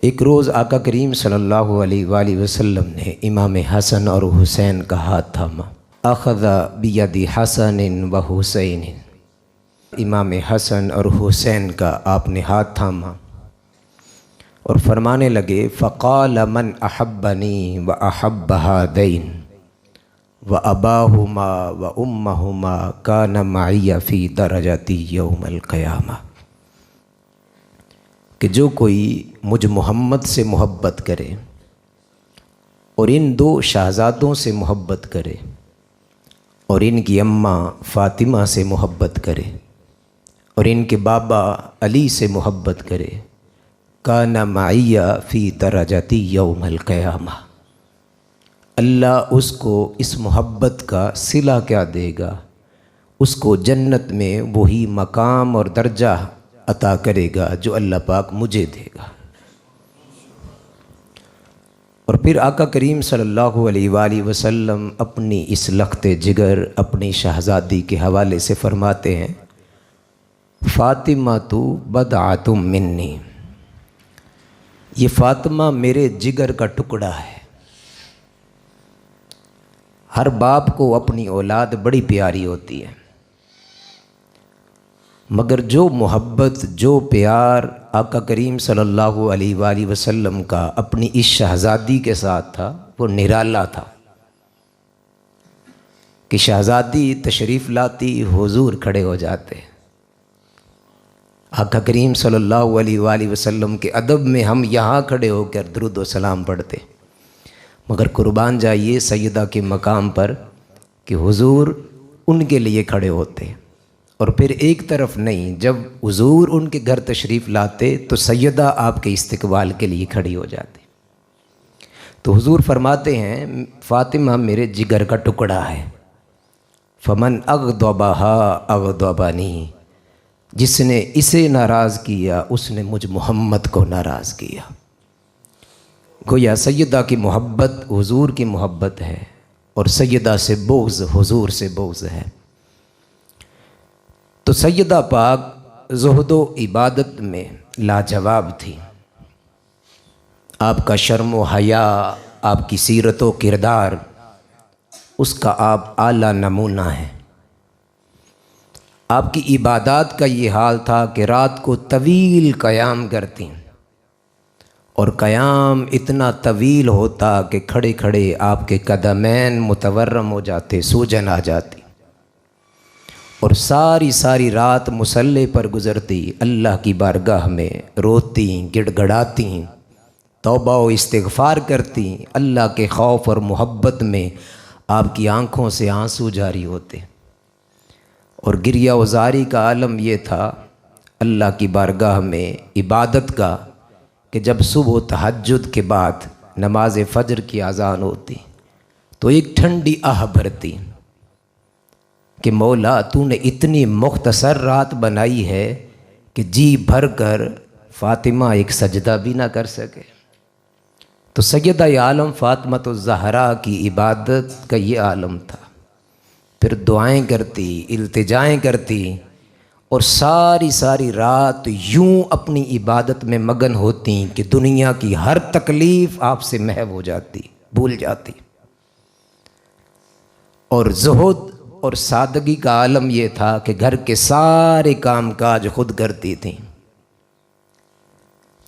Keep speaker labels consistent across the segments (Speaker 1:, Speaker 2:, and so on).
Speaker 1: ایک روز آقا کریم صلی اللہ علیہ وآلہ وسلم نے امام حسن اور حسین کا ہاتھ تھاما۔ اخذ بید حسن و حسین، امام حسن اور حسین کا آپ نے ہاتھ تھاما اور فرمانے لگے فقال من احبنی و احب ہذین و اباہما و امہما کان معی فی درجتی یوم القیامہ، کہ جو کوئی مجھ محمد سے محبت کرے اور ان دو شہزادوں سے محبت کرے اور ان کی اماں فاطمہ سے محبت کرے اور ان کے بابا علی سے محبت کرے، کان معی فی درجتی یوم القیامہ، اللہ اس کو اس محبت کا صلہ کیا دے گا، اس کو جنت میں وہی مقام اور درجہ عطا کرے گا جو اللہ پاک مجھے دے گا۔ اور پھر آقا کریم صلی اللہ علیہ وآلہ وسلم اپنی اس لخت جگر اپنی شہزادی کے حوالے سے فرماتے ہیں فاطمہ تو بضعۃ منی، یہ فاطمہ میرے جگر کا ٹکڑا ہے۔ ہر باپ کو اپنی اولاد بڑی پیاری ہوتی ہے، مگر جو محبت جو پیار آقا کریم صلی اللہ علیہ وآلہ وسلم کا اپنی اس شہزادی کے ساتھ تھا وہ نرالا تھا کہ شہزادی تشریف لاتی حضور کھڑے ہو جاتے۔ آقا کریم صلی اللہ علیہ وآلہ وسلم کے ادب میں ہم یہاں کھڑے ہو کر درود و سلام پڑھتے، مگر قربان جائیے سیدہ کے مقام پر کہ حضور ان کے لیے کھڑے ہوتے، اور پھر ایک طرف نہیں، جب حضور ان کے گھر تشریف لاتے تو سیدہ آپ کے استقبال کے لیے کھڑی ہو جاتی۔ تو حضور فرماتے ہیں فاطمہ میرے جگر کا ٹکڑا ہے، فمن اغضبہا اغضبنی، جس نے اسے ناراض کیا اس نے مجھ محمد کو ناراض کیا۔ گویا سیدہ کی محبت حضور کی محبت ہے اور سیدہ سے بغض حضور سے بغض ہے۔ تو سیدہ پاک زہد و عبادت میں لاجواب تھی، آپ کا شرم و حیا، آپ کی سیرت و کردار، اس کا آپ اعلیٰ نمونہ ہیں۔ آپ کی عبادات کا یہ حال تھا کہ رات کو طویل قیام کرتی، اور قیام اتنا طویل ہوتا کہ کھڑے کھڑے آپ کے قدمین متورم ہو جاتے، سوجن آ جاتی، اور ساری رات مصلی پر گزرتی، اللہ کی بارگاہ میں روتی گڑ گڑاتی، توبہ و استغفار کرتی، اللہ کے خوف اور محبت میں آپ کی آنکھوں سے آنسو جاری ہوتے، اور گریہ وزاری کا عالم یہ تھا اللہ کی بارگاہ میں عبادت کا کہ جب صبح تہجد کے بعد نماز فجر کی اذان ہوتی تو ایک ٹھنڈی آہ بھرتی کہ مولا تو نے اتنی مختصر رات بنائی ہے کہ جی بھر کر فاطمہ ایک سجدہ بھی نہ کر سکے۔ تو سیدہ عالم فاطمہ الزہرا کی عبادت کا یہ عالم تھا، پھر دعائیں کرتی، التجائیں کرتی، اور ساری رات یوں اپنی عبادت میں مگن ہوتی کہ دنیا کی ہر تکلیف آپ سے محو ہو جاتی، بھول جاتی۔ اور زہد اور سادگی کا عالم یہ تھا کہ گھر کے سارے کام کاج خود کرتی تھیں،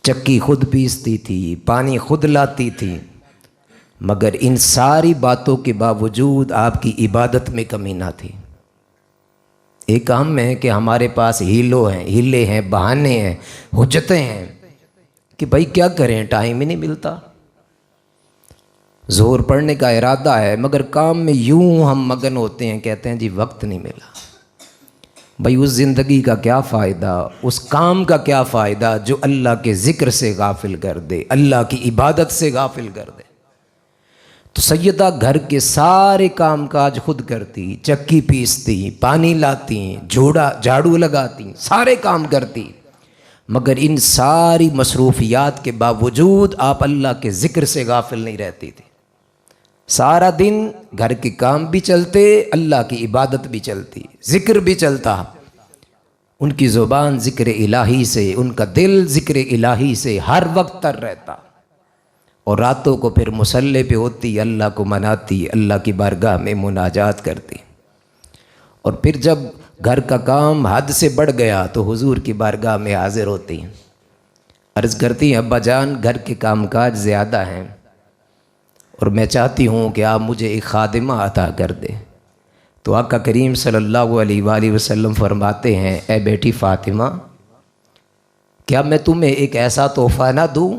Speaker 1: چکی خود پیستی تھی، پانی خود لاتی تھی، مگر ان ساری باتوں کے باوجود آپ کی عبادت میں کمی نہ تھی۔ ایک ہم ہے کہ ہمارے پاس ہیلے ہیں، بہانے ہیں، حجتیں ہیں کہ بھائی کیا کریں، ٹائم ہی نہیں ملتا، ظہر پڑھنے کا ارادہ ہے مگر کام میں یوں ہم مگن ہوتے ہیں، کہتے ہیں جی وقت نہیں ملا۔ بھائی اس زندگی کا کیا فائدہ، اس کام کا کیا فائدہ جو اللہ کے ذکر سے غافل کر دے، اللہ کی عبادت سے غافل کر دے۔ تو سیدہ گھر کے سارے کام کاج خود کرتی، چکی پیستی، پانی لاتی، جھاڑو لگاتی، سارے کام کرتی، مگر ان ساری مصروفیات کے باوجود آپ اللہ کے ذکر سے غافل نہیں رہتی تھی۔ سارا دن گھر کے کام بھی چلتے، اللہ کی عبادت بھی چلتی، ذکر بھی چلتا، ان کی زبان ذکر الہی سے، ان کا دل ذکر الہی سے ہر وقت تر رہتا، اور راتوں کو پھر مصلی پہ ہوتی، اللہ کو مناتی، اللہ کی بارگاہ میں مناجات کرتی، اور پھر جب گھر کا کام حد سے بڑھ گیا تو حضور کی بارگاہ میں حاضر ہوتی ہیں، عرض کرتی ہیں ابا جان گھر کے کام کاج زیادہ ہیں اور میں چاہتی ہوں کہ آپ مجھے ایک خادمہ عطا کر دیں۔ تو آقا کریم صلی اللہ علیہ وآلہ وسلم فرماتے ہیں اے بیٹی فاطمہ، کیا میں تمہیں ایک ایسا تحفہ نہ دوں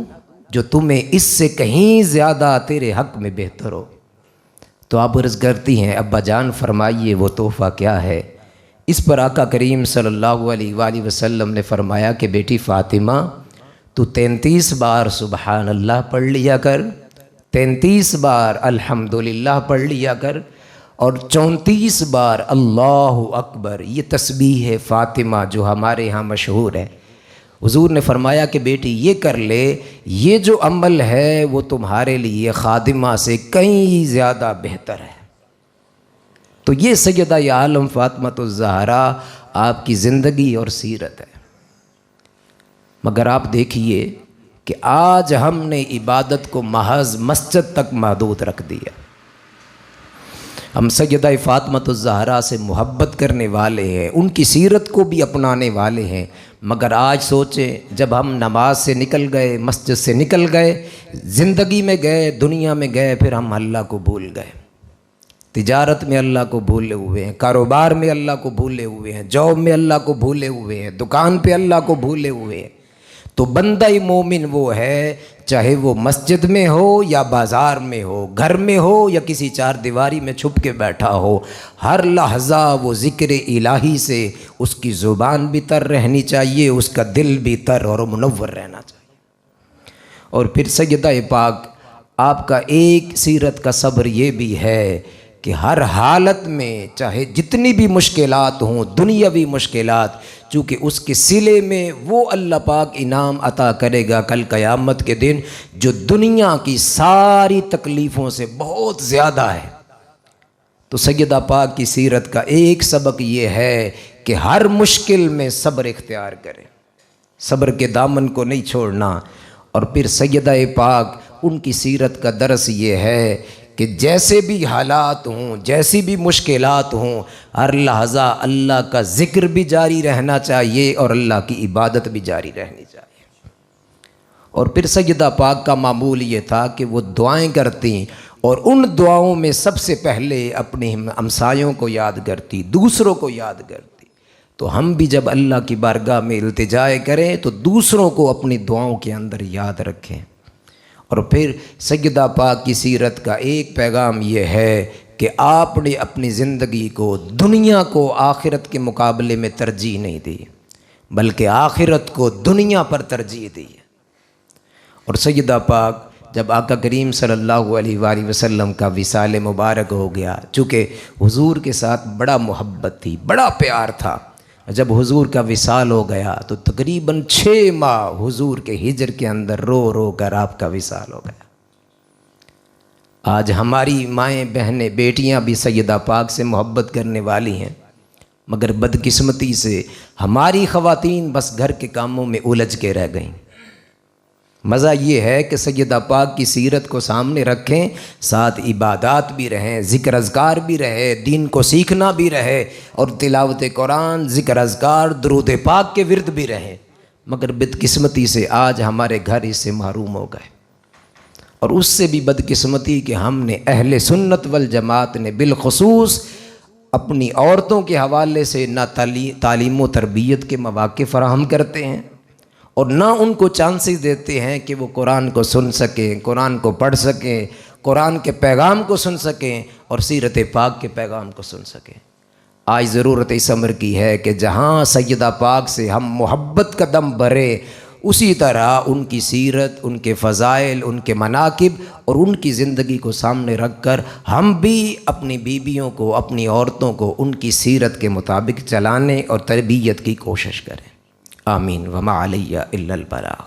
Speaker 1: جو تمہیں اس سے کہیں زیادہ تیرے حق میں بہتر ہو؟ تو آپ عرض کرتی ہیں ابا جان فرمائیے وہ تحفہ کیا ہے؟ اس پر آقا کریم صلی اللہ علیہ وآلہ وسلم نے فرمایا کہ بیٹی فاطمہ تو 33 بار سبحان اللہ پڑھ لیا کر، 33 بار الحمدللہ پڑھ لیا کر، اور 34 بار اللہ اکبر۔ یہ تسبیح ہے فاطمہ جو ہمارے ہاں مشہور ہے۔ حضور نے فرمایا کہ بیٹی یہ کر لے، یہ جو عمل ہے وہ تمہارے لیے خادمہ سے کہیں زیادہ بہتر ہے۔ تو یہ سیدہ عالم فاطمہ الزہرا آپ کی زندگی اور سیرت ہے۔ مگر آپ دیکھیے کہ آج ہم نے عبادت کو محض مسجد تک محدود رکھ دیا۔ ہم سیدہ فاطمہ الزہرا سے محبت کرنے والے ہیں، ان کی سیرت کو بھی اپنانے والے ہیں، مگر آج سوچیں جب ہم نماز سے نکل گئے، مسجد سے نکل گئے، زندگی میں گئے، دنیا میں گئے، پھر ہم اللہ کو بھول گئے۔ تجارت میں اللہ کو بھولے ہوئے ہیں، کاروبار میں اللہ کو بھولے ہوئے ہیں، جاب میں اللہ کو بھولے ہوئے ہیں، دکان پہ اللہ کو بھولے ہوئے ہیں۔ تو بندہ مومن وہ ہے چاہے وہ مسجد میں ہو یا بازار میں ہو، گھر میں ہو یا کسی چار دیواری میں چھپ کے بیٹھا ہو، ہر لحظہ وہ ذکر الہی سے اس کی زبان بھی تر رہنی چاہیے، اس کا دل بھی تر اور منور رہنا چاہیے۔ اور پھر سیدہ پاک آپ کا ایک سیرت کا صبر یہ بھی ہے کہ ہر حالت میں چاہے جتنی بھی مشکلات ہوں، دنیاوی مشکلات، چونکہ اس کے صلے میں وہ اللہ پاک انعام عطا کرے گا کل قیامت کے دن جو دنیا کی ساری تکلیفوں سے بہت زیادہ ہے۔ تو سیدہ پاک کی سیرت کا ایک سبق یہ ہے کہ ہر مشکل میں صبر اختیار کریں، صبر کے دامن کو نہیں چھوڑنا۔ اور پھر سیدہ پاک ان کی سیرت کا درس یہ ہے کہ جیسے بھی حالات ہوں، جیسی بھی مشکلات ہوں، ہر لحظہ اللہ کا ذکر بھی جاری رہنا چاہیے اور اللہ کی عبادت بھی جاری رہنی چاہیے۔ اور پھر سیدہ پاک کا معمول یہ تھا کہ وہ دعائیں کرتیں، اور ان دعاؤں میں سب سے پہلے اپنے ہمسایوں کو یاد کرتی، دوسروں کو یاد کرتی۔ تو ہم بھی جب اللہ کی بارگاہ میں التجائے کریں تو دوسروں کو اپنی دعاؤں کے اندر یاد رکھیں۔ اور پھر سیدہ پاک کی سیرت کا ایک پیغام یہ ہے کہ آپ نے اپنی زندگی کو دنیا کو آخرت کے مقابلے میں ترجیح نہیں دی، بلکہ آخرت کو دنیا پر ترجیح دی۔ اور سیدہ پاک جب آقا کریم صلی اللہ علیہ وآلہ وسلم کا وصال مبارک ہو گیا، چونکہ حضور کے ساتھ بڑا محبت تھی، بڑا پیار تھا، جب حضور کا وصال ہو گیا تو تقریباً 6 ماہ حضور کے ہجر کے اندر رو رو کر آپ کا وصال ہو گیا۔ آج ہماری مائیں بہنیں بیٹیاں بھی سیدہ پاک سے محبت کرنے والی ہیں، مگر بدقسمتی سے ہماری خواتین بس گھر کے کاموں میں الجھ کے رہ گئیں۔ مزہ یہ ہے کہ سیدہ پاک کی سیرت کو سامنے رکھیں، ساتھ عبادات بھی رہیں، ذکر اذکار بھی رہے، دین کو سیکھنا بھی رہے، اور تلاوت قرآن، ذکر اذکار، درود پاک کے ورد بھی رہیں، مگر بدقسمتی سے آج ہمارے گھر اس سے محروم ہو گئے۔ اور اس سے بھی بدقسمتی کہ ہم نے اہل سنت والجماعت نے بالخصوص اپنی عورتوں کے حوالے سے نہ تعلیم و تربیت کے مواقع فراہم کرتے ہیں، اور نہ ان کو چانسز دیتے ہیں کہ وہ قرآن کو سن سکیں، قرآن کو پڑھ سکیں، قرآن کے پیغام کو سن سکیں اور سیرت پاک کے پیغام کو سن سکیں۔ آج ضرورت اس امر کی ہے کہ جہاں سیدہ پاک سے ہم محبت کا دم بھرے، اسی طرح ان کی سیرت، ان کے فضائل، ان کے مناقب اور ان کی زندگی کو سامنے رکھ کر ہم بھی اپنی بیویوں کو، اپنی عورتوں کو ان کی سیرت کے مطابق چلانے اور تربیت کی کوشش کریں۔ آمین وما علیہ الا البلاغ۔